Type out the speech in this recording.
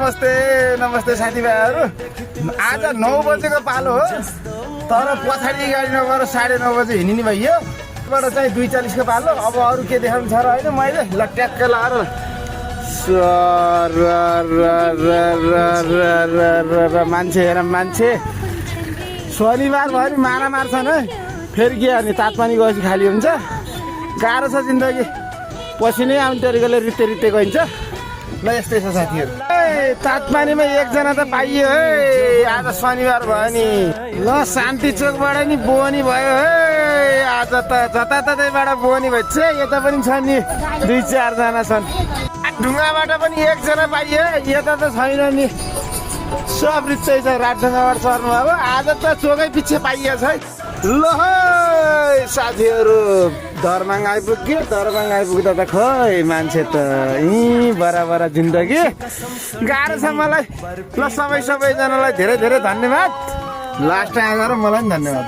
नमस्ते नमस्ते साथीभाइहरू। आज 9 बजेको पालो हो, तर पछाडि गाडी नगएर 9:30 बजे हिँड्ने भइयो। बाट चाहिँ 2:40 को पालो। अब अरू के देखाउनु छ र होइन, मैले ल ट्याक्क लाएर मान्छे हेर मान्छे। शनिबार भरि मारा मार्छन् है, फेरि के गर्ने, तातपानी गएपछि खाली हुन्छ। गाह्रो छ जिन्दगी, पसिनै आउने तरिकाले रित्ते रित्ते गइन्छ। ल यस्तै छ साथीहरू। तातपानीमा एकजना त पाइयो है, आज शनिबार भयो नि। ल शान्ति चोकबाट नि बोनी भयो है, आज त जताततैबाट बोनी भइछ। यता पनि छन् नि 2-4 जना छन्। ढुङ्गाबाट पनि एकजना पाइयो, यता त छैन नि, सब रित्तै छ। राजढुङ्गाबाट सर्नु अब, आज त चोकै पछि पाइएछ है। ल साथीहरू, दरबाङ आइपुग्यो। दरबाङ आइपुग्दा त खै मान्छे त यहीँ बराबर जिन्दगी गाह्रो छ मलाई। ल सबैजनालाई धेरै धेरै धन्यवाद। लास्ट टाइम आएर मलाई पनि धन्यवाद।